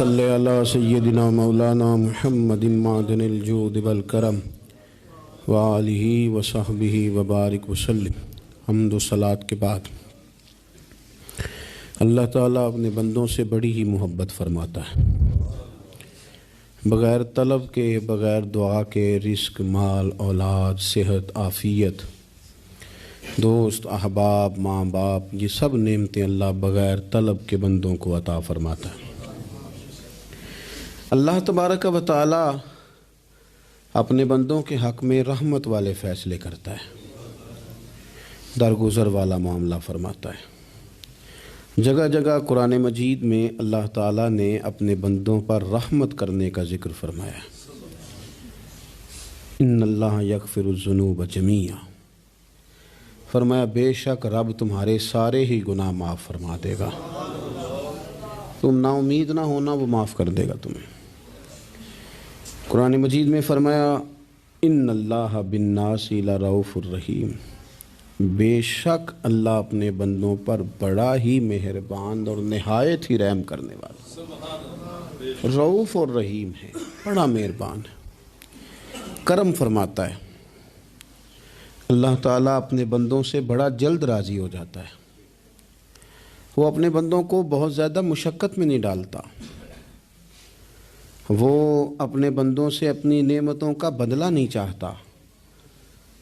صلی علی سیدنا مولانا محمد معدن الجود والکرم وآلہ وصحبہ وبارک وسلم۔ حمد و صلاۃ کے بعد اللہ تعالیٰ اپنے بندوں سے بڑی ہی محبت فرماتا ہے۔ بغیر طلب کے، بغیر دعا کے رزق، مال، اولاد، صحت، عافیت، دوست، احباب، ماں باپ، یہ سب نعمتیں اللہ بغیر طلب کے بندوں کو عطا فرماتا ہے۔ اللہ تبارک و تعالی اپنے بندوں کے حق میں رحمت والے فیصلے کرتا ہے، درگزر والا معاملہ فرماتا ہے۔ جگہ جگہ قرآن مجید میں اللہ تعالیٰ نے اپنے بندوں پر رحمت کرنے کا ذکر فرمایا ہے۔ ان اللہ یغفر الذنوب جمیعا، فرمایا بے شک رب تمہارے سارے ہی گناہ معاف فرما دے گا، تم نا امید نہ ہونا، وہ معاف کر دے گا تمہیں۔ قرآن مجید میں فرمایا ان اللہ بالناس لرؤوف الرحیم، بے شک اللہ اپنے بندوں پر بڑا ہی مہربان اور نہایت ہی رحم کرنے والا، رؤوف اور رحیم ہے، بڑا مہربان ہے، کرم فرماتا ہے۔ اللہ تعالیٰ اپنے بندوں سے بڑا جلد راضی ہو جاتا ہے، وہ اپنے بندوں کو بہت زیادہ مشقت میں نہیں ڈالتا، وہ اپنے بندوں سے اپنی نعمتوں کا بدلہ نہیں چاہتا،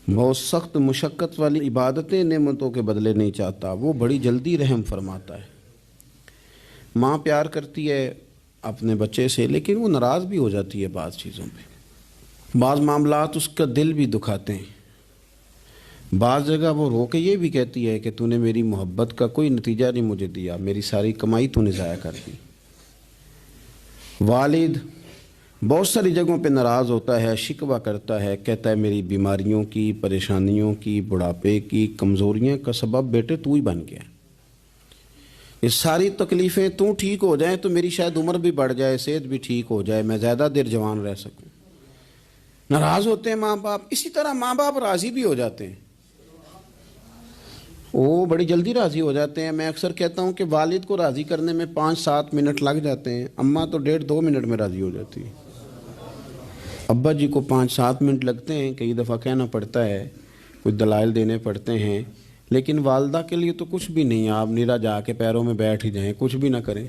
بہت سخت مشقت والی عبادتیں نعمتوں کے بدلے نہیں چاہتا، وہ بڑی جلدی رحم فرماتا ہے۔ ماں پیار کرتی ہے اپنے بچے سے، لیکن وہ ناراض بھی ہو جاتی ہے بعض چیزوں پہ، بعض معاملات اس کا دل بھی دکھاتے ہیں، بعض جگہ وہ رو کے یہ بھی کہتی ہے کہ تو نے میری محبت کا کوئی نتیجہ نہیں مجھے دیا، میری ساری کمائی تو نے ضائع کر دی۔ والد بہت ساری جگہوں پہ ناراض ہوتا ہے، شکوہ کرتا ہے، کہتا ہے میری بیماریوں کی، پریشانیوں کی، بڑھاپے کی، کمزوریاں کا سبب بیٹے تو ہی بن گیا، یہ ساری تکلیفیں تو ٹھیک ہو جائیں تو میری شاید عمر بھی بڑھ جائے، صحت بھی ٹھیک ہو جائے، میں زیادہ دیر جوان رہ سکوں۔ ناراض ہوتے ہیں ماں باپ، اسی طرح ماں باپ راضی بھی ہو جاتے ہیں، وہ بڑی جلدی راضی ہو جاتے ہیں۔ میں اکثر کہتا ہوں کہ والد کو راضی کرنے میں 5-7 منٹ لگ جاتے ہیں، اماں تو 1.5-2 منٹ میں راضی ہو جاتی ہے۔ ابا جی کو 5-7 منٹ لگتے ہیں، کئی دفعہ کہنا پڑتا ہے، کچھ دلائل دینے پڑتے ہیں، لیکن والدہ کے لیے تو کچھ بھی نہیں، آپ نیرا جا کے پیروں میں بیٹھ ہی جائیں، کچھ بھی نہ کریں،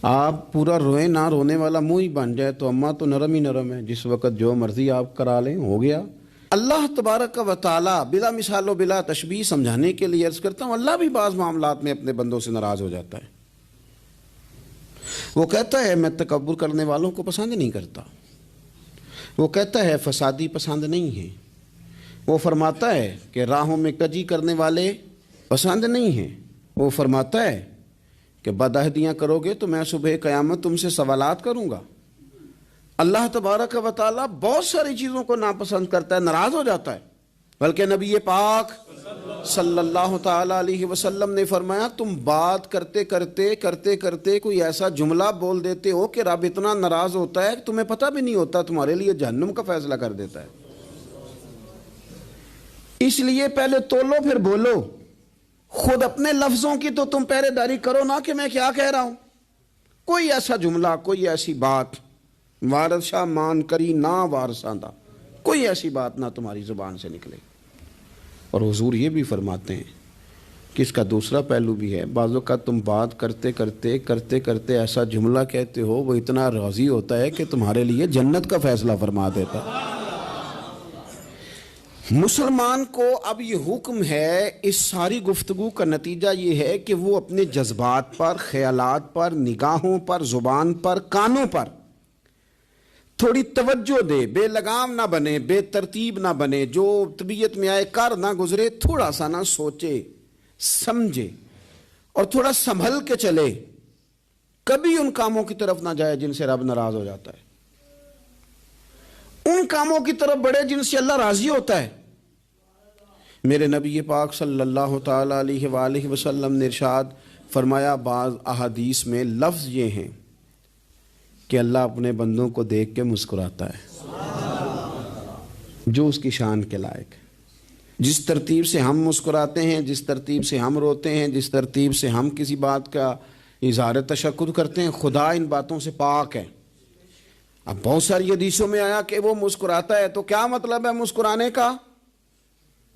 آپ پورا روئیں نہ، رونے والا منہ ہی بن جائے تو اماں تو نرم ہی نرم ہے، جس وقت جو مرضی آپ کرا لیں ہو گیا۔ اللہ تبارک و تعالی بلا مثال و بلا تشبیہ سمجھانے کے لیے عرض کرتا ہوں، اللہ بھی بعض معاملات میں اپنے بندوں سے ناراض ہو جاتا ہے۔ وہ کہتا ہے میں تکبر کرنے والوں کو پسند نہیں کرتا، وہ کہتا ہے فسادی پسند نہیں ہیں، وہ فرماتا ہے کہ راہوں میں کجی کرنے والے پسند نہیں ہیں، وہ فرماتا ہے کہ بدعہدیاں کرو گے تو میں صبح قیامت تم سے سوالات کروں گا۔ اللہ تبارک و تعالیٰ بہت ساری چیزوں کو ناپسند کرتا ہے، ناراض ہو جاتا ہے، بلکہ نبی پاک صلی اللہ تعالیٰ علیہ وسلم نے فرمایا تم بات کرتے کرتے کوئی ایسا جملہ بول دیتے ہو کہ رب اتنا ناراض ہوتا ہے کہ تمہیں پتہ بھی نہیں ہوتا، تمہارے لیے جہنم کا فیصلہ کر دیتا ہے۔ اس لیے پہلے تولو پھر بولو، خود اپنے لفظوں کی تو تم پہرے داری کرو نا کہ میں کیا کہہ رہا ہوں۔ کوئی ایسا جملہ، کوئی ایسی بات، وارث شاہ مان کری نہ وارثاں دا، کوئی ایسی بات نہ تمہاری زبان سے نکلے۔ اور حضور یہ بھی فرماتے ہیں کہ اس کا دوسرا پہلو بھی ہے، بعض اوقات تم بات کرتے ایسا جملہ کہتے ہو وہ اتنا راضی ہوتا ہے کہ تمہارے لیے جنت کا فیصلہ فرما دیتا ہے۔ مسلمان کو اب یہ حکم ہے، اس ساری گفتگو کا نتیجہ یہ ہے کہ وہ اپنے جذبات پر، خیالات پر، نگاہوں پر، زبان پر، کانوں پر تھوڑی توجہ دے، بے لگام نہ بنے، بے ترتیب نہ بنے، جو طبیعت میں آئے کر نہ گزرے، تھوڑا سا نہ سوچے سمجھے اور تھوڑا سنبھل کے چلے، کبھی ان کاموں کی طرف نہ جائے جن سے رب ناراض ہو جاتا ہے، ان کاموں کی طرف بڑھے جن سے اللہ راضی ہوتا ہے۔ میرے نبی پاک صلی اللہ تعالیٰ علیہ وآلہ وسلم نے ارشاد فرمایا، بعض احادیث میں لفظ یہ ہیں کہ اللہ اپنے بندوں کو دیکھ کے مسکراتا ہے، جو اس کی شان کے لائق ہے۔ جس ترتیب سے ہم مسکراتے ہیں، جس ترتیب سے ہم روتے ہیں، جس ترتیب سے ہم کسی بات کا اظہار تشکر کرتے ہیں، خدا ان باتوں سے پاک ہے۔ اب بہت ساری حدیثوں میں آیا کہ وہ مسکراتا ہے، تو کیا مطلب ہے مسکرانے کا؟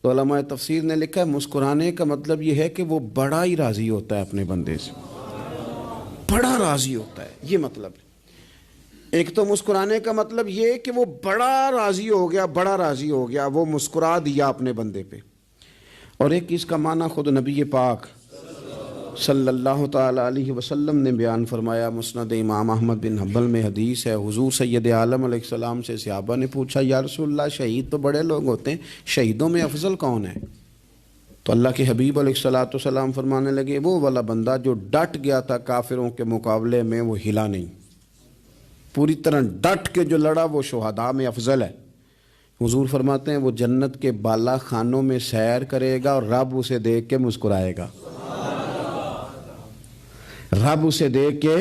تو علماء تفسیر نے لکھا ہے مسکرانے کا مطلب یہ ہے کہ وہ بڑا ہی راضی ہوتا ہے اپنے بندے سے، بڑا راضی ہوتا ہے، یہ مطلب ہے۔ ایک تو مسکرانے کا مطلب یہ کہ وہ بڑا راضی ہو گیا، بڑا راضی ہو گیا، وہ مسکرا دیا اپنے بندے پہ۔ اور ایک اس کا معنی خود نبی پاک صلی اللہ تعالی علیہ وسلم نے بیان فرمایا۔ مسند امام احمد بن حنبل میں حدیث ہے، حضور سید عالم علیہ السلام سے صحابہ نے پوچھا یا رسول اللہ شہید تو بڑے لوگ ہوتے ہیں، شہیدوں میں افضل کون ہے؟ تو اللہ کے حبیب علیہ الصلوۃ والسلام فرمانے لگے وہ والا بندہ جو ڈٹ گیا تھا کافروں کے مقابلے میں، وہ ہلا نہیں، پوری طرح ڈٹ کے جو لڑا وہ شہداء میں افضل ہے۔ حضور فرماتے ہیں وہ جنت کے بالا خانوں میں سیر کرے گا اور رب اسے دیکھ کے مسکرائے گا، رب اسے دیکھ کے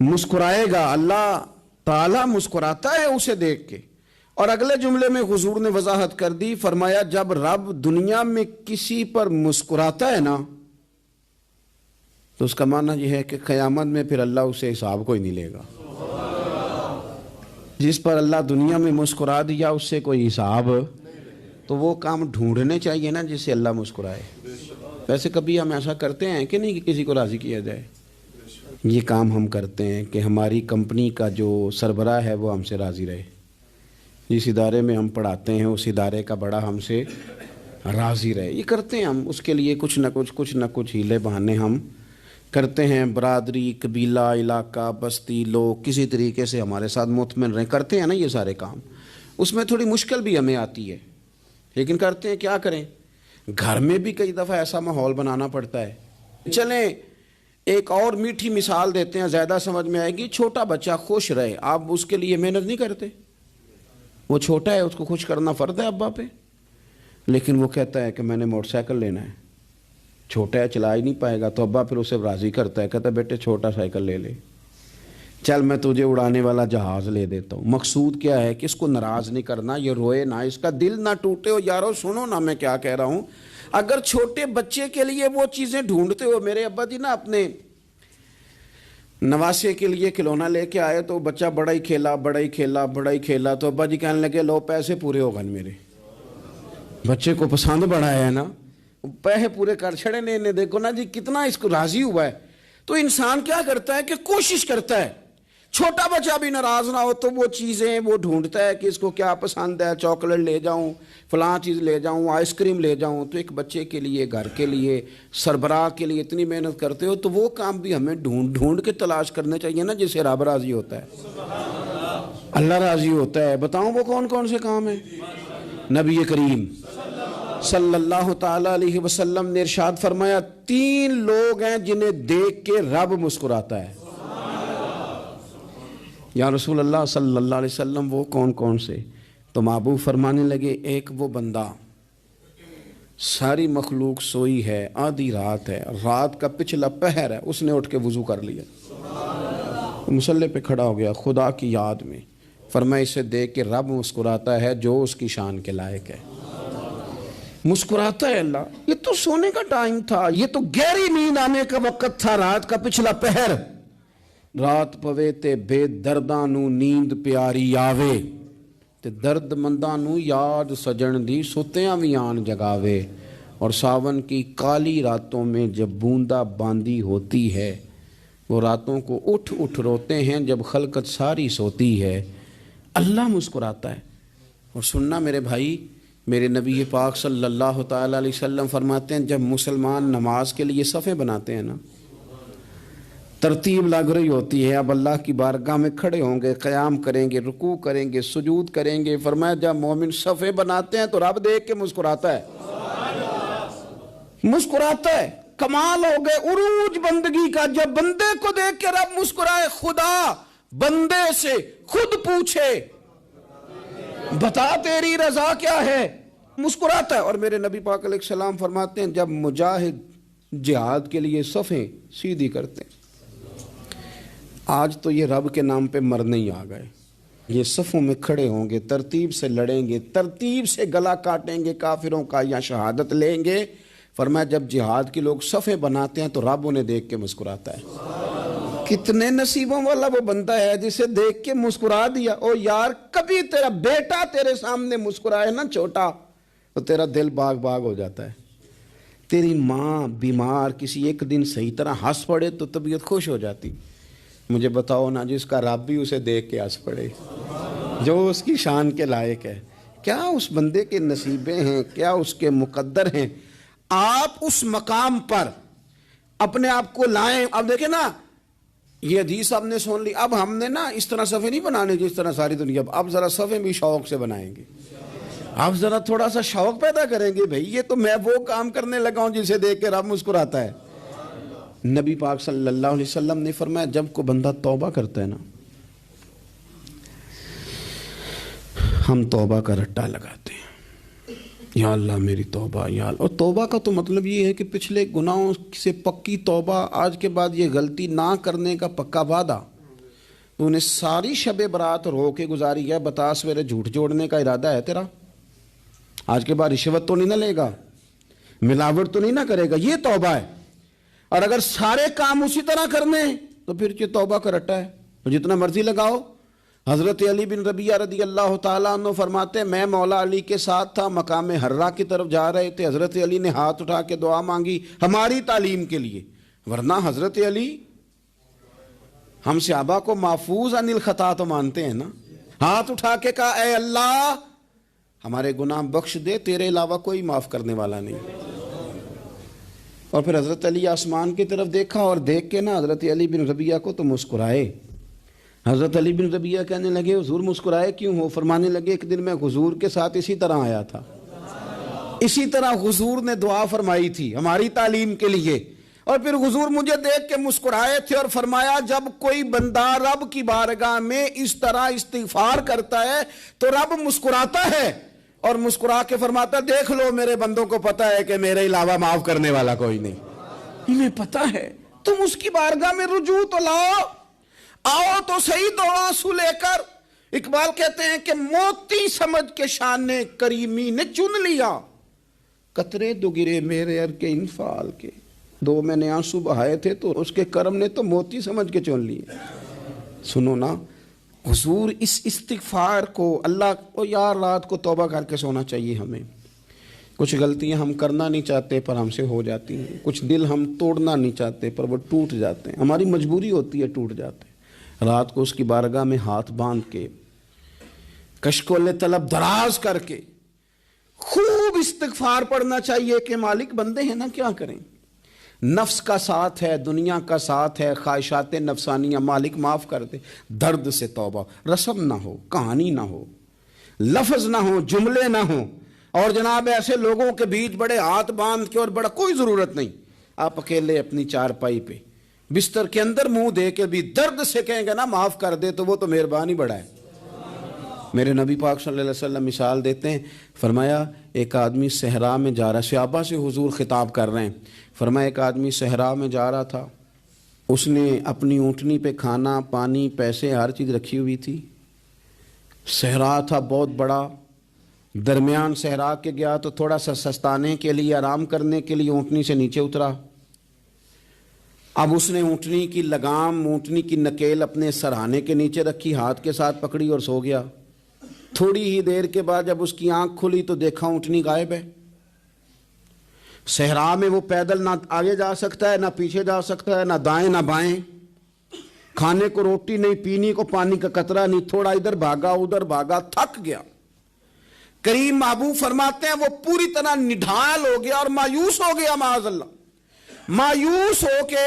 مسکرائے گا، اللہ تعالیٰ مسکراتا ہے اسے دیکھ کے۔ اور اگلے جملے میں حضور نے وضاحت کر دی، فرمایا جب رب دنیا میں کسی پر مسکراتا ہے نا تو اس کا معنی یہ ہے کہ قیامت میں پھر اللہ اسے حساب کوئی نہیں لے گا۔ جس پر اللہ دنیا میں مسکرا دیا اس سے کوئی حساب، تو وہ کام ڈھونڈنے چاہیے نا جس سے اللہ مسکرائے۔ ویسے کبھی ہم ایسا کرتے ہیں کہ نہیں کہ کسی کو راضی کیا جائے؟ یہ کام ہم کرتے ہیں کہ ہماری کمپنی کا جو سربراہ ہے وہ ہم سے راضی رہے، جس ادارے میں ہم پڑھاتے ہیں اس ادارے کا بڑا ہم سے راضی رہے، یہ کرتے ہیں ہم۔ اس کے لیے کچھ نہ کچھ ہیلے بہانے ہم کرتے ہیں، برادری، قبیلہ، علاقہ، بستی، لوگ کسی طریقے سے ہمارے ساتھ مطمئن رہیں، کرتے ہیں نا یہ سارے کام۔ اس میں تھوڑی مشکل بھی ہمیں آتی ہے لیکن کرتے ہیں، کیا کریں۔ گھر میں بھی کئی دفعہ ایسا ماحول بنانا پڑتا ہے۔ چلیں ایک اور میٹھی مثال دیتے ہیں، زیادہ سمجھ میں آئے گی۔ چھوٹا بچہ خوش رہے، آپ اس کے لیے محنت نہیں کرتے، وہ چھوٹا ہے، اس کو خوش کرنا فرض ہے ابا پہ، لیکن وہ کہتا ہے کہ میں نے موٹر سائیکل لینا ہے، چھوٹا ہے چلا ہی نہیں پائے گا، تو ابا پھر اسے راضی کرتا ہے، کہتا ہے بیٹے چھوٹا سائیکل لے لے، چل میں تجھے اڑانے والا جہاز لے دیتا ہوں۔ مقصود کیا ہے کہ اس کو ناراض نہیں کرنا، یہ روئے نہ، اس کا دل نہ ٹوٹے ہو۔ یارو سنو نا میں کیا کہہ رہا ہوں، اگر چھوٹے بچے کے لیے وہ چیزیں ڈھونڈتے ہو، میرے ابا جی نا اپنے نواسے کے لیے کھلونا لے کے آئے تو بچہ بڑا ہی کھیلا، تو ابا جی کہنے لگے لو پیسے پورے ہو گئے میرے، بچے کو پسند بڑا ہے نا، پیسے پورے کر چھڑے نے، دیکھو نا جی کتنا اس کو راضی ہوا ہے۔ تو انسان کیا کرتا ہے کہ کوشش کرتا ہے چھوٹا بچہ بھی ناراض نہ ہو، تو وہ چیزیں وہ ڈھونڈتا ہے کہ اس کو کیا پسند ہے، چاکلیٹ لے جاؤں، فلاں چیز لے جاؤں، آئس کریم لے جاؤں۔ تو ایک بچے کے لیے، گھر کے لیے، سربراہ کے لیے اتنی محنت کرتے ہو، تو وہ کام بھی ہمیں ڈھونڈ کے تلاش کرنے چاہیے نا جس سے رب راضی ہوتا ہے، اللہ راضی ہوتا ہے۔ بتاؤں وہ کون کون سے کام ہیں؟ نبی کریم صلی اللہ تعالی علیہ وسلم نے ارشاد فرمایا 3 لوگ ہیں جنہیں دیکھ کے رب مسکراتا ہے۔ یا رسول اللہ صلی اللہ علیہ وسلم وہ کون کون سے؟ تو محبوب فرمانے لگے ایک وہ بندہ ساری مخلوق سوئی ہے، آدھی رات ہے، رات کا پچھلا پہر ہے، اس نے اٹھ کے وضو کر لیا، مصلی پہ کھڑا ہو گیا خدا کی یاد میں، فرمایا اسے دیکھ کے رب مسکراتا ہے جو اس کی شان کے لائق ہے، مسکراتا ہے اللہ۔ یہ تو سونے کا ٹائم تھا، یہ تو گہری نیند آنے کا وقت تھا، رات کا پچھلا پہر، رات پوے تے بے درداں نو نیند پیاری آوے، تے درد منداں نو یاد سجن دی ستیاں وی آن جگاوے، اور ساون کی کالی راتوں میں جب بوندا باندی ہوتی ہے، وہ راتوں کو اٹھ اٹھ روتے ہیں جب خلقت ساری سوتی ہے، اللہ مسکراتا ہے۔ اور سننا میرے بھائی، میرے نبی پاک صلی اللہ تعالی علیہ وسلم فرماتے ہیں جب مسلمان نماز کے لیے صفیں بناتے ہیں نا، ترتیب لگ رہی ہوتی ہے، اب اللہ کی بارگاہ میں کھڑے ہوں گے، قیام کریں گے، رکوع کریں گے، سجود کریں گے، فرمایا جب مومن صفیں بناتے ہیں تو رب دیکھ کے مسکراتا ہے، مسکراتا ہے۔ کمال ہو گئے عروج بندگی کا، جب بندے کو دیکھ کے رب مسکرائے، خدا بندے سے خود پوچھے بتا تیری رضا کیا ہے، مسکراتا ہے۔ اور میرے نبی پاک علیہ السلام فرماتے ہیں جب مجاہد جہاد کے لیے صفیں سیدھی کرتے ہیں، آج تو یہ رب کے نام پہ مرنے ہی آ گئے، یہ صفوں میں کھڑے ہوں گے، ترتیب سے لڑیں گے، ترتیب سے گلا کاٹیں گے کافروں کا یا شہادت لیں گے، فرمایا جب جہاد کے لوگ صفیں بناتے ہیں تو رب انہیں دیکھ کے مسکراتا ہے۔ کتنے نصیبوں والا وہ بندہ ہے جسے دیکھ کے مسکرا دیا۔ او یار کبھی تیرا بیٹا تیرے سامنے مسکرائے نا چھوٹا تو تیرا دل باغ باغ ہو جاتا ہے۔ تیری ماں بیمار کسی ایک دن صحیح طرح ہنس پڑے تو طبیعت خوش ہو جاتی۔ مجھے بتاؤ نا جس کا رب بھی اسے دیکھ کے ہنس پڑے، جو اس کی شان کے لائق ہے، کیا اس بندے کے نصیبیں ہیں، کیا اس کے مقدر ہیں۔ آپ اس مقام پر اپنے آپ کو لائیں۔ اب دیکھیں نا یہ حدیث آپ نے سن لی، اب ہم نے نا اس طرح صفحے نہیں بنانے جس طرح ساری دنیا، اب ذرا صفحے بھی شوق سے بنائیں گے۔ آپ ذرا تھوڑا سا شوق پیدا کریں گے، بھئی یہ تو میں وہ کام کرنے لگا ہوں جسے دیکھ کے رب مسکراتا ہے۔ نبی پاک صلی اللہ علیہ وسلم نے فرمایا جب کوئی بندہ توبہ کرتا ہے نا، ہم توبہ کا رٹا لگاتے ہیں، یا اللہ میری توبہ یا اللہ۔ اور توبہ کا تو مطلب یہ ہے کہ پچھلے گناہوں سے پکی توبہ، آج کے بعد یہ غلطی نہ کرنے کا پکا وعدہ۔ تو نے ساری شب برات رو کے گزاری ہے، بتا سویرے جھوٹ جوڑنے کا ارادہ ہے تیرا، آج کے بعد رشوت تو نہیں نہ لے گا، ملاوٹ تو نہیں نہ کرے گا، یہ توبہ ہے۔ اور اگر سارے کام اسی طرح کرنے تو پھر یہ توبہ کا رٹا ہے، تو جتنا مرضی لگاؤ۔ حضرت علی بن ربیعہ رضی اللہ تعالیٰ عنہ فرماتے ہیں میں مولا علی کے ساتھ تھا، مقام حرہ کی طرف جا رہے تھے، حضرت علی نے ہاتھ اٹھا کے دعا مانگی ہماری تعلیم کے لیے، ورنہ حضرت علی ہم صحابہ کو محفوظ عن الخطا تو مانتے ہیں نا۔ ہاتھ اٹھا کے کہا اے اللہ ہمارے گناہ بخش دے، تیرے علاوہ کوئی معاف کرنے والا نہیں۔ اور پھر حضرت علی آسمان کی طرف دیکھا اور دیکھ کے نا حضرت علی بن ربیعہ کو تو مسکرائے۔ حضرت علی بن ربیعہ کہنے لگے حضور مسکرائے کیوں ہو؟ فرمانے لگے ایک دن میں حضور کے ساتھ اسی طرح آیا تھا، اسی طرح حضور نے دعا فرمائی تھی ہماری تعلیم کے لیے، اور پھر حضور مجھے دیکھ کے مسکرائے تھے اور فرمایا جب کوئی بندہ رب کی بارگاہ میں اس طرح استغفار کرتا ہے تو رب مسکراتا ہے، اور مسکرا کے فرماتا ہے دیکھ لو میرے بندوں کو پتا ہے کہ میرے علاوہ معاف کرنے والا کوئی نہیں، انہیں پتا ہے، تم اس کی بارگاہ میں رجوع تو لاؤ، آؤ تو صحیح دو آنسو لے کر۔ اقبال کہتے ہیں کہ موتی سمجھ کے شان کریمی نے چن لیا، قطرے دو گرے میرے ار کے انفال کے، دو میں نے آنسو بہائے تھے تو اس کے کرم نے تو موتی سمجھ کے چن لیے۔ سنو نا حضور اس استغفار کو اللہ کو یار رات کو توبہ کر کے سونا چاہیے ہمیں۔ کچھ غلطیاں ہم کرنا نہیں چاہتے پر ہم سے ہو جاتی ہیں، کچھ دل ہم توڑنا نہیں چاہتے پر وہ ٹوٹ جاتے ہیں، ہماری مجبوری ہوتی ہے ٹوٹ جاتے ہیں۔ رات کو اس کی بارگاہ میں ہاتھ باندھ کے کشکول طلب دراز کر کے خوب استغفار پڑھنا چاہیے کہ مالک بندے ہیں نا کیا کریں، نفس کا ساتھ ہے، دنیا کا ساتھ ہے، خواہشات نفسانیہ، مالک معاف کر دے۔ درد سے توبہ، رسم نہ ہو، کہانی نہ ہو، لفظ نہ ہو، جملے نہ ہوں، اور جناب ایسے لوگوں کے بیچ بڑے ہاتھ باندھ کے اور بڑا کوئی ضرورت نہیں، آپ اکیلے اپنی چارپائی پہ بستر کے اندر منہ دے کے بھی درد سے کہیں گے نا معاف کر دے تو وہ تو مہربانی بڑا ہے۔ میرے نبی پاک صلی اللہ علیہ وسلم مثال دیتے ہیں، فرمایا ایک آدمی صحرا میں جا رہا ہے، صحابہ سے حضور خطاب کر رہے ہیں، فرمایا ایک آدمی صحرا میں جا رہا تھا، اس نے اپنی اونٹنی پہ کھانا پانی پیسے ہر چیز رکھی ہوئی تھی، صحرا تھا بہت بڑا، درمیان صحرا کے گیا تو تھوڑا سا سستانے کے لیے آرام کرنے کے لیے اونٹنی سے نیچے اترا، اب اس نے اونٹنی کی لگام اونٹنی کی نکیل اپنے سرہانے کے نیچے رکھی، ہاتھ کے ساتھ پکڑی اور سو گیا۔ تھوڑی ہی دیر کے بعد جب اس کی آنکھ کھلی تو دیکھا اونٹنی غائب ہے۔ صحرا میں وہ پیدل نہ آگے جا سکتا ہے نہ پیچھے جا سکتا ہے، نہ دائیں نہ بائیں، کھانے کو روٹی نہیں، پینے کو پانی کا قطرہ نہیں، تھوڑا ادھر بھاگا ادھر بھاگا، تھک گیا۔ کریم محبوب فرماتے ہیں وہ پوری طرح نڈھال ہو گیا اور مایوس ہو گیا، معاذ اللہ، مایوس ہو کے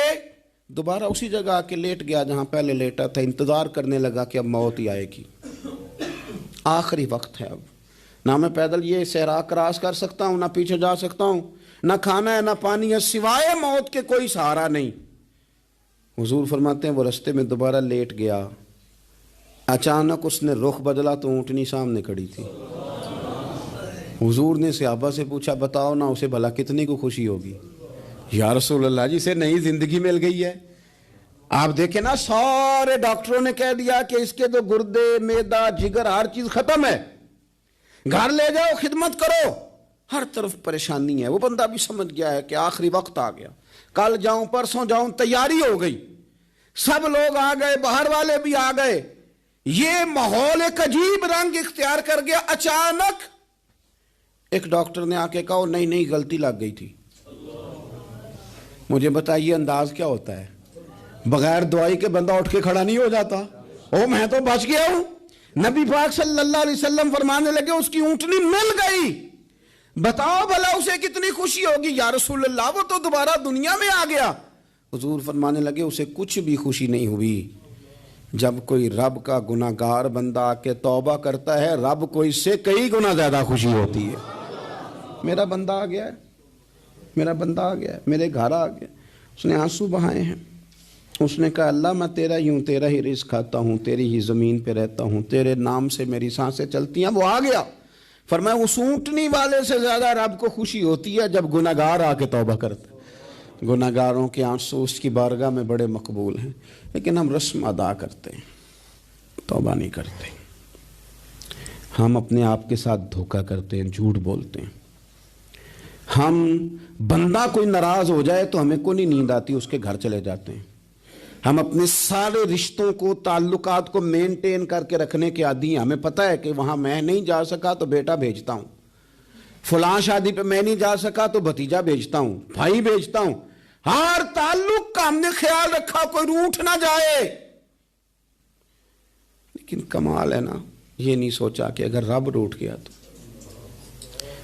دوبارہ اسی جگہ آ کے لیٹ گیا جہاں پہلے لیٹا تھا، انتظار کرنے لگا کہ اب موت ہی آئے گی، آخری وقت ہے، اب نہ میں پیدل یہ صحرا کراس کر سکتا ہوں، نہ پیچھے جا سکتا ہوں، نہ کھانا ہے نہ پانی ہے، سوائے موت کے کوئی سہارا نہیں۔ حضور فرماتے ہیں وہ رستے میں دوبارہ لیٹ گیا، اچانک اس نے رخ بدلا تو اونٹنی سامنے کھڑی تھی۔ حضور نے صحابہ سے پوچھا بتاؤ نا اسے بھلا کتنی کو خوشی ہوگی؟ یا رسول اللہ جی سے نئی زندگی مل گئی ہے۔ آپ دیکھیں نا سارے ڈاکٹروں نے کہہ دیا کہ اس کے تو گردے معدہ جگر ہر چیز ختم ہے، گھر لے جاؤ خدمت کرو، ہر طرف پریشانی ہے. وہ بندہ بھی سمجھ گیا ہے کہ آخری وقت آ گیا, کل جاؤں پرسوں جاؤں, تیاری ہو گئی, سب لوگ آ گئے, باہر والے بھی آ گئے, یہ ماحول ایک عجیب رنگ اختیار کر گیا. اچانک ایک ڈاکٹر نے آ کے کہا نہیں غلطی لگ گئی تھی. مجھے بتائیے انداز کیا ہوتا ہے؟ بغیر دوائی کے بندہ اٹھ کے کھڑا نہیں ہو جاتا. او میں تو بچ گیا ہوں. نبی پاک صلی اللہ علیہ وسلم فرمانے لگے اس کی اونٹنی مل گئی. بتاؤ بھلا اسے کتنی خوشی ہوگی. یا رسول اللہ وہ تو دوبارہ دنیا میں آ گیا. حضور فرمانے لگے اسے کچھ بھی خوشی نہیں ہوئی. جب کوئی رب کا گناہگار بندہ آ کے توبہ کرتا ہے, رب کو اس سے کئی گنا زیادہ خوشی ہوتی ہے. میرا بندہ آ گیا ہے, میرا بندہ آ گیا ہے, میرے گھر آ گیا. اس نے آنسو بہائے ہیں. اس نے کہا اللہ میں تیرا ہی ہوں, تیرا ہی رزق کھاتا ہوں, تیری ہی زمین پہ رہتا ہوں, تیرے نام سے میری سانسیں چلتی ہیں. وہ آ گیا. فرمایا اس اونٹنی والے سے زیادہ رب کو خوشی ہوتی ہے جب گناہگار آ کے توبہ کرتا ہے. گناہگاروں کے آنسو اس کی بارگاہ میں بڑے مقبول ہیں, لیکن ہم رسم ادا کرتے ہیں, توبہ نہیں کرتے. ہم اپنے آپ کے ساتھ دھوکہ کرتے ہیں, جھوٹ بولتے ہیں. ہم بندہ کوئی ناراض ہو جائے تو ہمیں کو نہیں نیند آتی, اس کے گھر چلے جاتے ہیں. ہم اپنے سارے رشتوں کو, تعلقات کو مینٹین کر کے رکھنے کے عادی ہیں. ہمیں پتہ ہے کہ وہاں میں نہیں جا سکا تو بیٹا بھیجتا ہوں, فلاں شادی پہ میں نہیں جا سکا تو بھتیجا بھیجتا ہوں, بھائی بھیجتا ہوں. ہر تعلق کا ہم نے خیال رکھا کوئی روٹھ نہ جائے. لیکن کمال ہے نا, یہ نہیں سوچا کہ اگر رب روٹھ گیا تو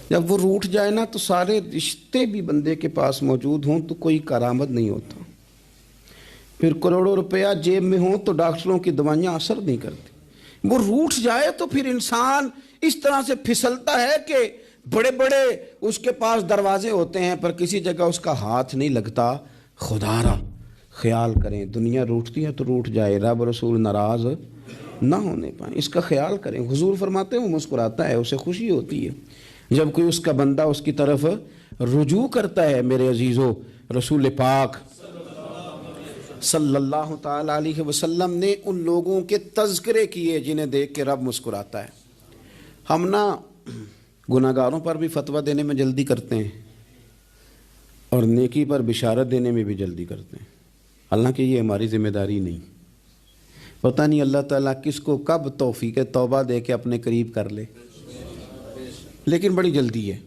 جب وہ روٹھ جائے نا تو سارے رشتے بھی بندے کے پاس موجود ہوں تو کوئی کارآمد نہیں ہوتا. پھر کروڑوں روپیہ جیب میں ہوں تو ڈاکٹروں کی دوائیاں اثر نہیں کرتی. وہ روٹھ جائے تو پھر انسان اس طرح سے پھسلتا ہے کہ بڑے بڑے اس کے پاس دروازے ہوتے ہیں پر کسی جگہ اس کا ہاتھ نہیں لگتا. خدا را خیال کریں, دنیا روٹھتی ہے تو روٹھ جائے, رب رسول ناراض نہ ہونے پائیں, اس کا خیال کریں. حضور فرماتے ہیں وہ مسکراتا ہے, اسے خوشی ہوتی ہے جب کوئی اس کا بندہ اس کی طرف رجوع کرتا ہے. میرے عزیزو, رسول پاک صلی اللہ تعالی علیہ وسلم نے ان لوگوں کے تذکرے کیے جنہیں دیکھ کے رب مسکراتا ہے. ہم نا گناہگاروں پر بھی فتویٰ دینے میں جلدی کرتے ہیں اور نیکی پر بشارت دینے میں بھی جلدی کرتے ہیں, حالانکہ یہ ہماری ذمہ داری نہیں. پتہ نہیں اللہ تعالیٰ کس کو کب توفیق توبہ دے کے اپنے قریب کر لے, لیکن بڑی جلدی ہے,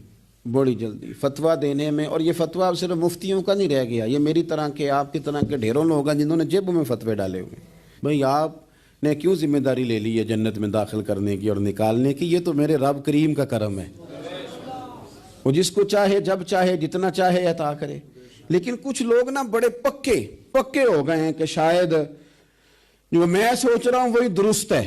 بڑی جلدی فتویٰ دینے میں. اور یہ فتویٰ صرف مفتیوں کا نہیں رہ گیا, یہ میری طرح کے, آپ کی طرح کے ڈھیروں لوگ ہیں جنہوں نے جیبوں میں فتوے ڈالے ہوئے. بھئی آپ نے کیوں ذمہ داری لے لی ہے جنت میں داخل کرنے کی اور نکالنے کی؟ یہ تو میرے رب کریم کا کرم ہے, وہ جس کو چاہے جب چاہے جتنا چاہے عطا کرے. لیکن کچھ لوگ نا بڑے پکے ہو گئے ہیں کہ شاید جو میں سوچ رہا ہوں وہی درست ہے.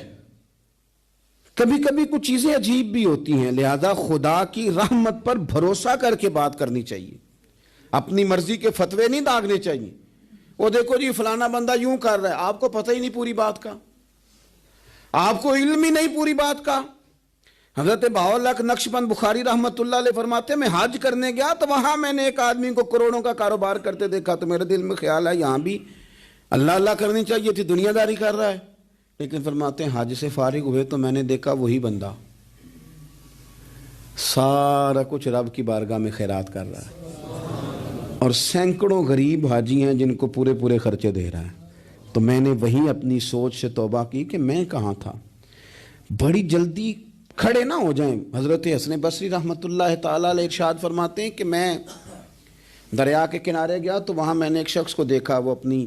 کبھی کبھی کچھ چیزیں عجیب بھی ہوتی ہیں, لہذا خدا کی رحمت پر بھروسہ کر کے بات کرنی چاہیے. اپنی مرضی کے فتوے نہیں داغنے چاہیے. وہ دیکھو جی فلانا بندہ یوں کر رہا ہے, آپ کو پتہ ہی نہیں پوری بات کا, آپ کو علم ہی نہیں پوری بات کا. حضرت بہاءاللہ نقشبند بخاری رحمت اللہ علیہ فرماتے ہیں میں حج کرنے گیا تو وہاں میں نے ایک آدمی کو کروڑوں کا کاروبار کرتے دیکھا تو میرے دل میں خیال ہے یہاں بھی اللہ اللہ کرنی چاہیے تھی, دنیا داری کر رہا ہے. لیکن فرماتے ہیں حج سے فارغ ہوئے تو میں نے دیکھا وہی بندہ سارا کچھ رب کی بارگاہ میں خیرات کر رہا ہے اور سینکڑوں غریب حاجی ہیں جن کو پورے پورے خرچے دے رہا ہے. تو میں نے وہی اپنی سوچ سے توبہ کی کہ میں کہاں تھا. بڑی جلدی کھڑے نہ ہو جائیں. حضرت حسن بصری رحمت اللہ تعالیٰ علیہ ارشاد فرماتے ہیں کہ میں دریا کے کنارے گیا تو وہاں میں نے ایک شخص کو دیکھا, وہ اپنی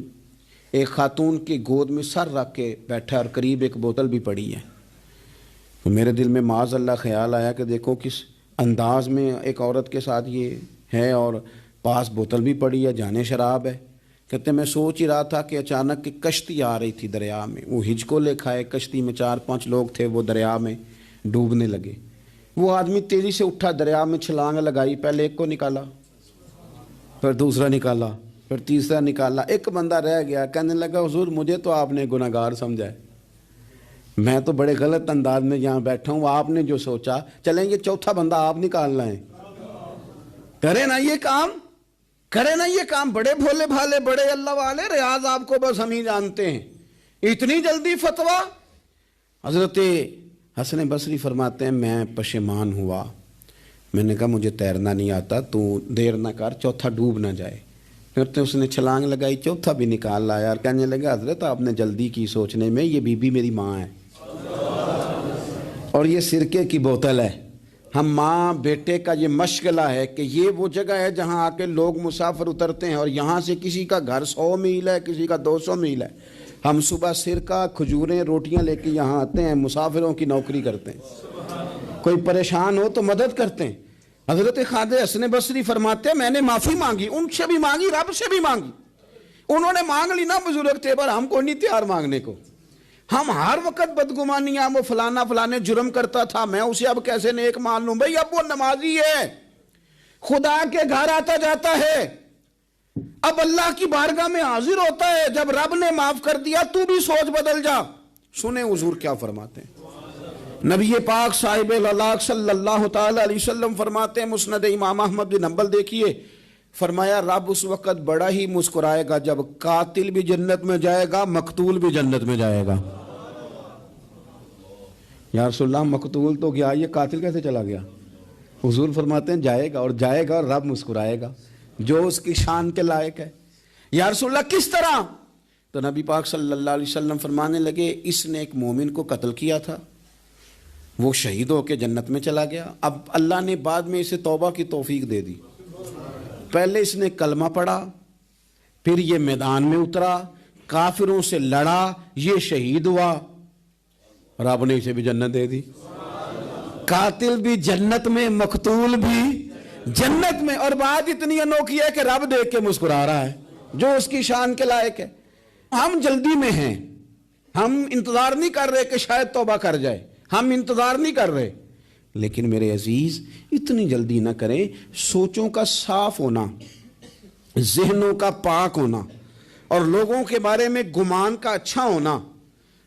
ایک خاتون کی گود میں سر رکھ کے بیٹھا اور قریب ایک بوتل بھی پڑی ہے. تو میرے دل میں معاذ اللہ خیال آیا کہ دیکھو کس انداز میں ایک عورت کے ساتھ یہ ہے اور پاس بوتل بھی پڑی ہے, جانے شراب ہے. کہتے میں سوچ ہی رہا تھا کہ اچانک کی کشتی آ رہی تھی دریا میں, وہ ہچکو لے کھائے, کشتی میں 4-5 لوگ تھے, وہ دریا میں ڈوبنے لگے. وہ آدمی تیزی سے اٹھا, دریا میں چھلانگ لگائی, پہلے ایک کو نکالا, پھر دوسرا نکالا, پھر تیسرا نکالا. ایک بندہ رہ گیا, کہنے لگا حضور مجھے تو آپ نے گناہگار سمجھا ہے, میں تو بڑے غلط انداز میں یہاں بیٹھا ہوں, آپ نے جو سوچا چلیں یہ چوتھا بندہ آپ نکالنا ہے. کرے نا یہ کام, کرے نا یہ کام. بڑے بھولے بھالے بڑے اللہ والے, ریاض آپ کو بس ہم ہی جانتے ہیں. اتنی جلدی فتویٰ. حضرت حسن بصری فرماتے ہیں میں پشیمان ہوا, میں نے کہا مجھے تیرنا نہیں آتا، تو دیر نہ کر، چوتھا ڈوب نہ جائے۔ پھر تو اس نے چھلانگ لگائی، چوتھا بھی نکال لایا اور کہنے لگا حضرت آپ نے جلدی کی سوچنے میں، یہ بی بی میری ماں ہے اور یہ سرکے کی بوتل ہے۔ ہم ماں بیٹے کا یہ مشغلہ ہے کہ یہ وہ جگہ ہے جہاں آ کے لوگ مسافر اترتے ہیں، اور یہاں سے کسی کا گھر 100 میل ہے، کسی کا 200 میل ہے، ہم صبح سرکہ کھجوریں روٹیاں لے کے یہاں آتے ہیں، مسافروں کی نوکری کرتے ہیں، کوئی پریشان ہو تو مدد کرتے ہیں۔ حضرت خواجہ حسن بصری فرماتے ہیں میں نے معافی مانگی، ان سے بھی مانگی، رب سے بھی مانگی، انہوں نے مانگ لی نا بزرگ تھے، پر ہم کو نہیں تیار مانگنے کو۔ ہم ہر وقت بدگمانیاں، وہ فلانا فلانے جرم کرتا تھا، میں اسے اب کیسے نیک مان لوں؟ بھئی اب وہ نمازی ہے، خدا کے گھر آتا جاتا ہے، اب اللہ کی بارگاہ میں حاضر ہوتا ہے، جب رب نے معاف کر دیا تو بھی سوچ بدل جا۔ سنیں حضور کیا فرماتے ہیں۔ نبی پاک صاحب العلاق صلی اللہ تعالی علیہ وسلم فرماتے ہیں، مسند امام احمد بن حنبل دیکھیے، فرمایا رب اس وقت بڑا ہی مسکرائے گا جب قاتل بھی جنت میں جائے گا، مقتول بھی جنت میں جائے گا۔ یا رسول اللہ مقتول تو گیا، یہ قاتل کیسے چلا گیا؟ حضور فرماتے ہیں جائے گا، اور جائے گا اور رب مسکرائے گا، جو اس کی شان کے لائق ہے۔ یا رسول اللہ کس طرح؟ تو نبی پاک صلی اللہ علیہ وسلم فرمانے لگے اس نے ایک مومن کو قتل کیا تھا، وہ شہید ہو کے جنت میں چلا گیا، اب اللہ نے بعد میں اسے توبہ کی توفیق دے دی۔ پہلے اس نے کلمہ پڑھا، پھر یہ میدان میں اترا، کافروں سے لڑا، یہ شہید ہوا، رب نے اسے بھی جنت دے دی۔ قاتل بھی جنت میں، مقتول بھی جنت میں، اور بات اتنی انوکھی ہے کہ رب دیکھ کے مسکرا رہا ہے، جو اس کی شان کے لائق ہے۔ ہم جلدی میں ہیں، ہم انتظار نہیں کر رہے کہ شاید توبہ کر جائے، ہم انتظار نہیں کر رہے، لیکن میرے عزیز اتنی جلدی نہ کریں۔ سوچوں کا صاف ہونا، ذہنوں کا پاک ہونا، اور لوگوں کے بارے میں گمان کا اچھا ہونا۔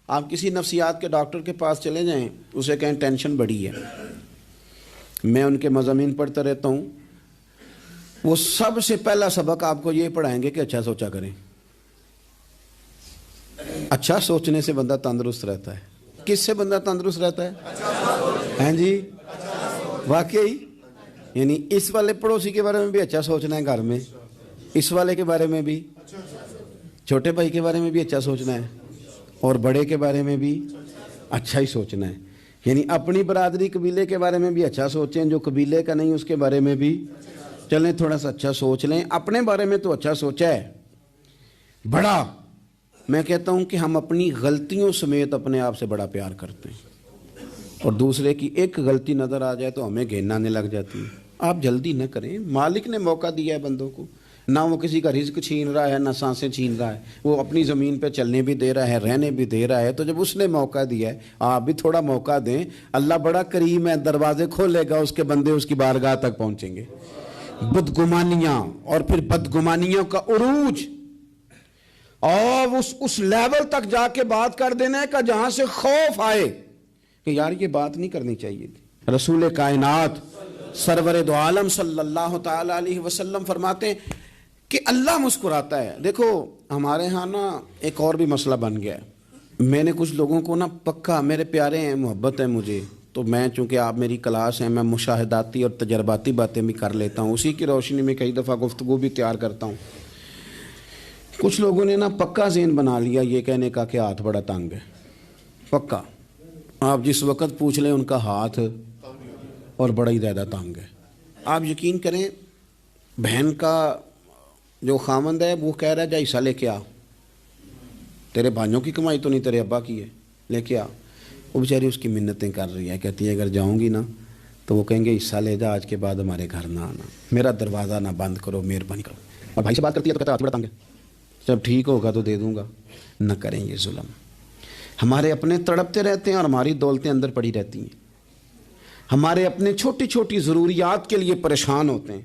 آپ کسی نفسیات کے ڈاکٹر کے پاس چلے جائیں، اسے کہیں ٹینشن بڑی ہے، میں ان کے مضامین پڑھتا رہتا ہوں، وہ سب سے پہلا سبق آپ کو یہ پڑھائیں گے کہ اچھا سوچا کریں۔ اچھا سوچنے سے بندہ تندرست رہتا ہے۔ کس سے بندہ تندرست رہتا ہے؟ ہیں جی واقعی، یعنی اس والے پڑوسی کے بارے میں بھی اچھا سوچنا ہے، گھر میں اس والے کے بارے میں بھی، چھوٹے بھائی کے بارے میں بھی اچھا سوچنا ہے، اور بڑے کے بارے میں بھی اچھا ہی سوچنا ہے۔ یعنی اپنی برادری قبیلے کے بارے میں بھی اچھا سوچیں، جو قبیلے کا نہیں اس کے بارے میں بھی چلیں تھوڑا سا اچھا سوچ لیں۔ اپنے بارے میں تو اچھا سوچا ہے بڑا، میں کہتا ہوں کہ ہم اپنی غلطیوں سمیت اپنے آپ سے بڑا پیار کرتے ہیں، اور دوسرے کی ایک غلطی نظر آ جائے تو ہمیں گھین آنے لگ جاتی ہے۔ آپ جلدی نہ کریں، مالک نے موقع دیا ہے بندوں کو، نہ وہ کسی کا رزق چھین رہا ہے، نہ سانسیں چھین رہا ہے، وہ اپنی زمین پہ چلنے بھی دے رہا ہے، رہنے بھی دے رہا ہے، تو جب اس نے موقع دیا ہے آپ بھی تھوڑا موقع دیں۔ اللہ بڑا کریم ہے، دروازے کھولے گا، اس کے بندے اس کی بارگاہ تک پہنچیں گے۔ بدگمانیاں، اور پھر بدگمانیوں کا عروج، اور اس لیول تک جا کے بات کر دینا ہے کہ جہاں سے خوف آئے کہ یار یہ بات نہیں کرنی چاہیے تھی۔ رسول کائنات سرور دو عالم صلی اللہ تعالی علیہ وسلم فرماتے ہیں کہ اللہ مسکراتا ہے۔ دیکھو ہمارے ہاں نا ایک اور بھی مسئلہ بن گیا ہے، میں نے کچھ لوگوں کو نا پکا، میرے پیارے ہیں، محبت ہے مجھے، تو میں چونکہ آپ میری کلاس ہیں، میں مشاہداتی اور تجرباتی باتیں بھی کر لیتا ہوں، اسی کی روشنی میں کئی دفعہ گفتگو بھی تیار کرتا ہوں۔ کچھ لوگوں نے نا پکا ذہن بنا لیا یہ کہنے کا کہ ہاتھ بڑا تنگ ہے، پکا، آپ جس وقت پوچھ لیں ان کا ہاتھ اور بڑا ہی زیادہ تنگ ہے۔ آپ یقین کریں، بہن کا جو خامند ہے وہ کہہ رہا ہے جا حصہ لے کے آ، تیرے بھائیوں کی کمائی تو نہیں، تیرے ابا کی ہے، لے کے آ۔ وہ بیچاری اس کی منتیں کر رہی ہے، کہتی ہے اگر جاؤں گی نا تو وہ کہیں گے حصہ لے جا، آج کے بعد ہمارے گھر نہ آنا، میرا دروازہ نہ بند کرو، مہربانی کرو۔ اور بھائی سے بات کرتی ہے تو کہتا ہے ہاتھ بڑا تنگ ہے، جب ٹھیک ہوگا تو دے دوں گا۔ نہ کریں یہ ظلم، ہمارے اپنے تڑپتے رہتے ہیں اور ہماری دولتیں اندر پڑی رہتی ہیں، ہمارے اپنے چھوٹی چھوٹی ضروریات کے لیے پریشان ہوتے ہیں،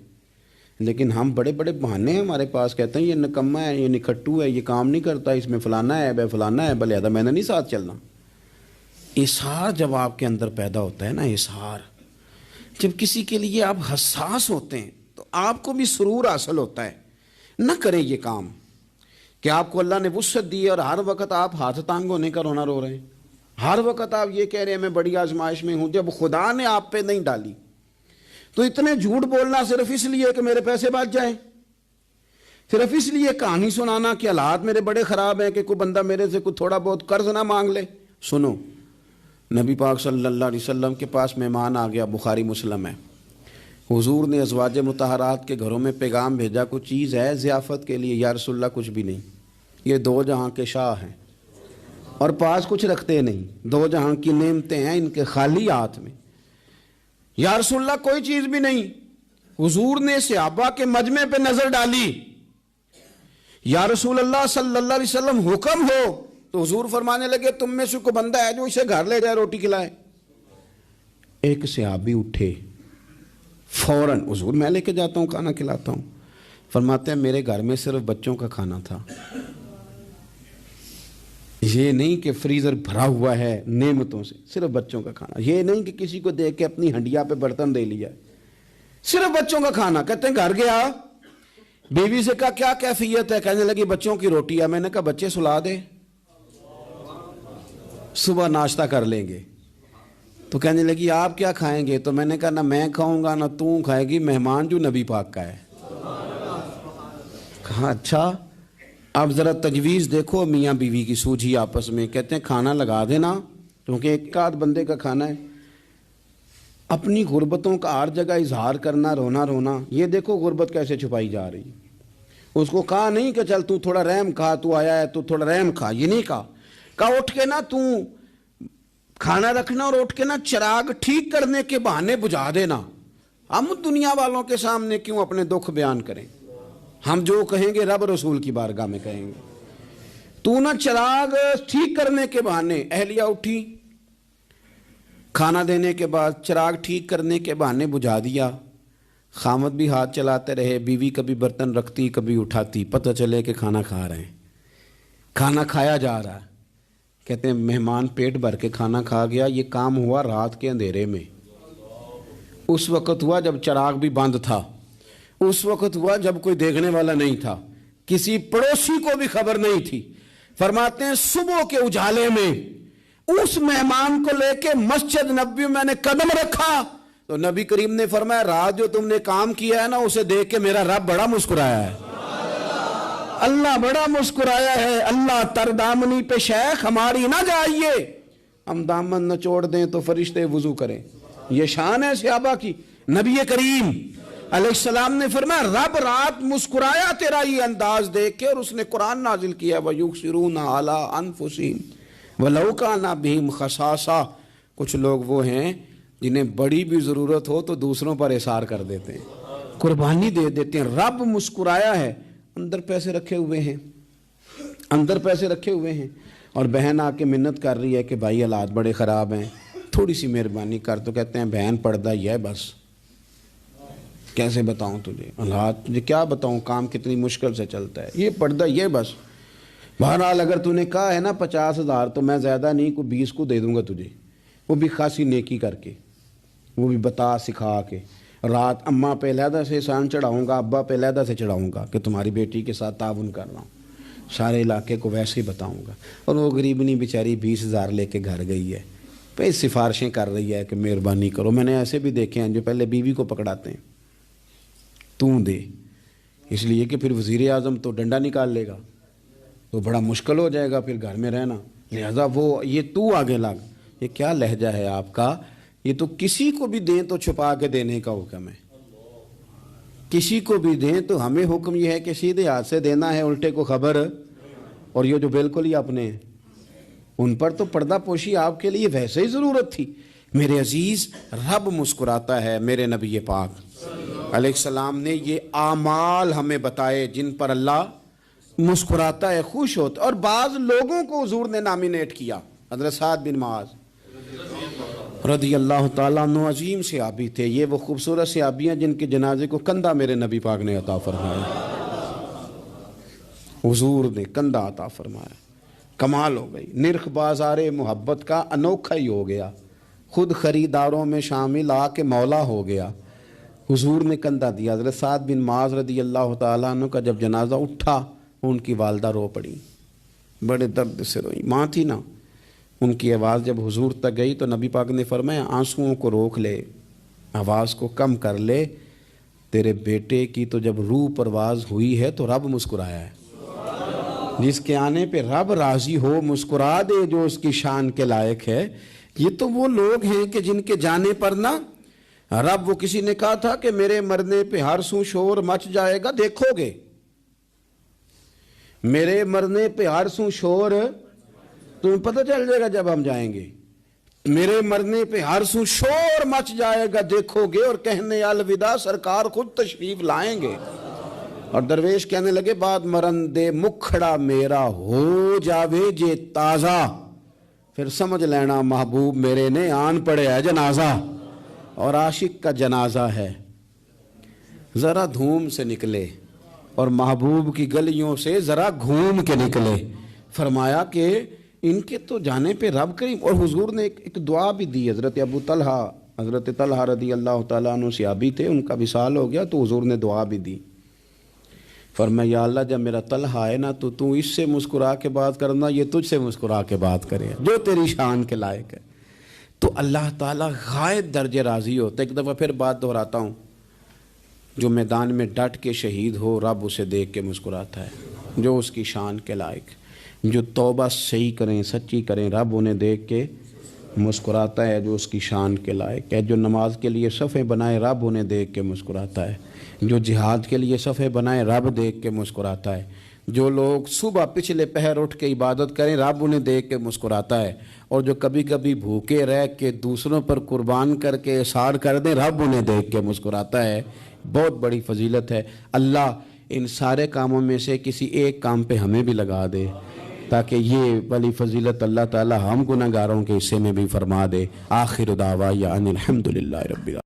لیکن ہم بڑے بڑے بہانے ہیں ہمارے پاس، کہتے ہیں یہ نکمہ ہے، یہ نکھٹو ہے، یہ کام نہیں کرتا، اس میں فلانا ہے، بے فلانا ہے، بلہذا میں نے نہیں ساتھ چلنا۔ اظہار جب آپ کے اندر پیدا ہوتا ہے نا، اظہار جب کسی کے لیے آپ حساس ہوتے ہیں تو آپ کو بھی سرور حاصل ہوتا ہے۔ نہ کریں یہ کام کہ آپ کو اللہ نے وسعت دی اور ہر وقت آپ ہاتھ تانگ ہونے کا رونا رو رہے ہیں، ہر وقت آپ یہ کہہ رہے ہیں میں بڑی آزمائش میں ہوں، جب خدا نے آپ پہ نہیں ڈالی تو اتنے جھوٹ بولنا صرف اس لیے کہ میرے پیسے بچ جائیں، صرف اس لیے کہانی سنانا کہ حالات میرے بڑے خراب ہیں کہ کوئی بندہ میرے سے کوئی تھوڑا بہت قرض نہ مانگ لے۔ سنو، نبی پاک صلی اللہ علیہ وسلم کے پاس مہمان آ گیا، بخاری مسلم ہے، حضور نے ازواج مطہرات کے گھروں میں پیغام بھیجا، کوئی چیز ہے ضیافت کے لیے؟ یا رسول اللہ کچھ بھی نہیں، یہ دو جہاں کے شاہ ہیں اور پاس کچھ رکھتے نہیں، دو جہاں کی نعمتیں ہیں ان کے خالی ہاتھ میں۔ یا رسول اللہ کوئی چیز بھی نہیں۔ حضور نے صحابہ کے مجمع پہ نظر ڈالی، یا رسول اللہ صلی اللہ علیہ وسلم حکم ہو، تو حضور فرمانے لگے تم میں سے کوئی بندہ ہے جو اسے گھر لے جائے روٹی کھلائے؟ ایک صحابی اٹھے فوراً، حضور میں لے کے جاتا ہوں کھانا کھلاتا ہوں۔ فرماتے ہیں میرے گھر میں صرف بچوں کا کھانا تھا، یہ نہیں کہ فریزر بھرا ہوا ہے نعمتوں سے، صرف بچوں کا کھانا، یہ نہیں کہ کسی کو دیکھ کے اپنی ہنڈیا پہ برتن دے لیا، صرف بچوں کا کھانا۔ کہتے ہیں گھر گیا، بیوی سے کہا کیا کیفیت ہے؟ کہنے لگی بچوں کی روٹی ہے۔ میں نے کہا بچے سلا دے، صبح ناشتہ کر لیں گے۔ تو کہنے لگی آپ کیا کھائیں گے؟ تو میں نے کہا نہ میں کھاؤں گا نہ تو کھائے گی، مہمان جو نبی پاک کا ہے۔ کہا اچھا، اب ذرا تجویز دیکھو میاں بیوی کی سوجھی آپس میں۔ کہتے ہیں کھانا لگا دینا، کیونکہ ایک آدھ بندے کا کھانا ہے۔ اپنی غربتوں کا ہر جگہ اظہار کرنا، رونا رونا، یہ دیکھو غربت کیسے چھپائی جا رہی۔ اس کو کہا نہیں کہ چل تو تھوڑا رحم کھا، تو آیا ہے تو تھوڑا رحم کھا، یہ نہیں کہا اٹھ کے نا تو کھانا رکھنا اور اٹھ کے نا چراغ ٹھیک کرنے کے بہانے بجھا دینا۔ ہم دنیا والوں کے سامنے کیوں اپنے دکھ بیان کریں؟ ہم جو کہیں گے رب رسول کی بارگاہ میں کہیں گے۔ تو نا چراغ ٹھیک کرنے کے بہانے، اہلیہ اٹھی، کھانا دینے کے بعد چراغ ٹھیک کرنے کے بہانے بجھا دیا۔ خامد بھی ہاتھ چلاتے رہے، بیوی کبھی برتن رکھتی کبھی اٹھاتی، پتہ چلے کہ کھانا کھا رہے ہیں، کھانا کھایا جا رہا ہے۔ کہتے ہیں مہمان پیٹ بھر کے کھانا کھا گیا۔ یہ کام ہوا رات کے اندھیرے میں، اس وقت ہوا جب چراغ بھی بند تھا، اس وقت ہوا جب کوئی دیکھنے والا نہیں تھا، کسی پڑوسی کو بھی خبر نہیں تھی۔ فرماتے ہیں صبح کے اجالے میں اس مہمان کو لے کے مسجد نبوی میں نے قدم رکھا تو نبی کریم نے فرمایا رات جو تم نے کام کیا ہے نا، اسے دیکھ کے میرا رب بڑا مسکرایا ہے، اللہ بڑا مسکرایا ہے۔ اللہ تر دامنی پہ شیخ ہماری نہ جائیے، ہم دامن نچوڑ دیں تو فرشتے وضو کریں۔ یہ شان ہے صحابہ کی۔ نبی کریم علیہ السلام نے فرمایا رب رات مسکرایا تیرا یہ انداز دیکھ کے، اور اس نے قرآن نازل کیا وَيُؤْثِرُونَ عَلَىٰ أَنفُسِهِمْ وَلَوْ كَانَ بِهِمْ خَصَاصَةٌ۔ کچھ لوگ وہ ہیں جنہیں بڑی بھی ضرورت ہو تو دوسروں پر اثار کر دیتے ہیں، قربانی دے دیتے ہیں۔ رب مسکرایا ہے، اندر پیسے رکھے ہوئے ہیں، اندر پیسے رکھے ہوئے ہیں، اور بہن آ کے منت کر رہی ہے کہ بھائی حالات بڑے خراب ہیں، تھوڑی سی مہربانی کر۔ تو کہتے ہیں بہن پردہ ہی ہے بس، کیسے بتاؤں تجھے حالات، تجھے کیا بتاؤں کام کتنی مشکل سے چلتا ہے، یہ پردہ یہ بس۔ بہرحال اگر تو نے کہا ہے نا 50,000 تو میں زیادہ نہیں کوئی 20 کو دے دوں گا تجھے، وہ بھی خاصی نیکی کر کے، وہ بھی بتا سکھا کے۔ رات اماں پہ علیحدہ سے احسان چڑھاؤں گا، ابا پہ علیحدہ سے چڑھاؤں گا کہ تمہاری بیٹی کے ساتھ تعاون کر رہا ہوں، سارے علاقے کو ویسے ہی بتاؤں گا۔ اور وہ غریبنی بیچاری 20,000 لے کے گھر گئی ہے، پہ سفارشیں کر رہی ہے کہ مہربانی کرو۔ میں نے ایسے بھی دیکھے ہیں جو پہلے بیوی کو پکڑاتے ہیں، تو دے، اس لیے کہ پھر وزیر اعظم تو ڈنڈا نکال لے گا تو بڑا مشکل ہو جائے گا پھر گھر میں رہنا، لہذا وہ یہ تو آگے لگ۔ یہ کیا لہجہ ہے آپ کا؟ یہ تو کسی کو بھی دیں تو چھپا کے دینے کا حکم ہے، کسی کو بھی دیں تو ہمیں حکم یہ ہے کہ سیدھے ہاتھ سے دینا ہے، الٹے کو خبر۔ اور یہ جو بالکل ہی اپنے ہیں ان پر تو پردہ پوشی آپ کے لیے ویسے ہی ضرورت تھی۔ میرے عزیز، رب مسکراتا ہے۔ میرے نبی پاک علیہ السلام نے یہ اعمال ہمیں بتائے جن پر اللہ مسکراتا ہے، خوش ہوتا ہے۔ اور بعض لوگوں کو حضور نے نامینیٹ کیا۔ حضرت سعد بن معاذ رضی اللہ تعالیٰ عنہ عظیم صحابی تھے۔ یہ وہ خوبصورت صحابی ہیں جن کے جنازے کو کندھا میرے نبی پاک نے عطا فرمایا، حضور نے کندھا عطا فرمایا۔ کمال ہو گئی، نرخ بازار محبت کا انوکھا ہی ہو گیا، خود خریداروں میں شامل آ کے مولا ہو گیا۔ حضور نے کندھا دیا۔ حضرت سعد بن معاذ رضی اللہ تعالیٰ عنہ کا جب جنازہ اٹھا، ان کی والدہ رو پڑی، بڑے درد سے روئی، ماں تھی نا۔ ان کی آواز جب حضور تک گئی تو نبی پاک نے فرمایا آنسوؤں کو روک لے، آواز کو کم کر لے، تیرے بیٹے کی تو جب روح پرواز ہوئی ہے تو رب مسکرایا ہے۔ جس کے آنے پہ رب راضی ہو مسکرا دے جو اس کی شان کے لائق ہے۔ یہ تو وہ لوگ ہیں کہ جن کے جانے پر نا رب، وہ کسی نے کہا تھا کہ میرے مرنے پہ ہر سو شور مچ جائے گا، دیکھو گے میرے مرنے پہ ہر سو شور تمہیں پتہ چل جائے گا جب ہم جائیں گے، میرے مرنے پہ ہر سو شور مچ جائے گا دیکھو گے، اور کہنے الوداع سرکار خود تشریف لائیں گے۔ اور درویش کہنے لگے بعد مرن دے مکھڑا میرا ہو جاوے جے تازہ، پھر سمجھ لینا محبوب میرے نے آن پڑے ہے جنازہ۔ اور عاشق کا جنازہ ہے، ذرا دھوم سے نکلے اور محبوب کی گلیوں سے ذرا گھوم کے نکلے۔ فرمایا کہ ان کے تو جانے پہ رب کریم، اور حضور نے ایک دعا بھی دی۔ حضرت ابو طلحہ، حضرت طلحہ رضی اللہ تعالیٰ عنہ صحابی تھے، ان کا وصال ہو گیا تو حضور نے دعا بھی دی۔ فرمایا یا اللہ جب میرا طلحہ آئے نا تو اس سے مسکرا کے بات کرنا، یہ تجھ سے مسکرا کے بات کرے جو تیری شان کے لائق ہے۔ تو اللہ تعالیٰ غائب درجے راضی ہوتا ہے۔ ایک دفعہ پھر بات دہراتا ہوں، جو میدان میں ڈٹ کے شہید ہو رب اسے دیکھ کے مسکراتا ہے جو اس کی شان کے لائق۔ جو توبہ صحیح کریں، سچی کریں، رب انہیں دیکھ کے مسکراتا ہے جو اس کی شان کے لائق ہے۔ جو نماز کے لیے صفیں بنائے رب انہیں دیکھ کے مسکراتا ہے۔ جو جہاد کے لیے صفیں بنائے رب دیکھ کے مسکراتا ہے۔ جو لوگ صبح پچھلے پہر اٹھ کے عبادت کریں رب انہیں دیکھ کے مسکراتا ہے۔ اور جو کبھی کبھی بھوکے رہ کے دوسروں پر قربان کر کے اثار کر دیں رب انہیں دیکھ کے مسکراتا ہے۔ بہت بڑی فضیلت ہے۔ اللہ ان سارے کاموں میں سے کسی ایک کام پہ ہمیں بھی لگا دے تاکہ یہ بڑی فضیلت اللہ تعالی ہم گناہگاروں کے حصے میں بھی فرما دے۔ آخر دعوانا ان الحمدللہ رب العالمین۔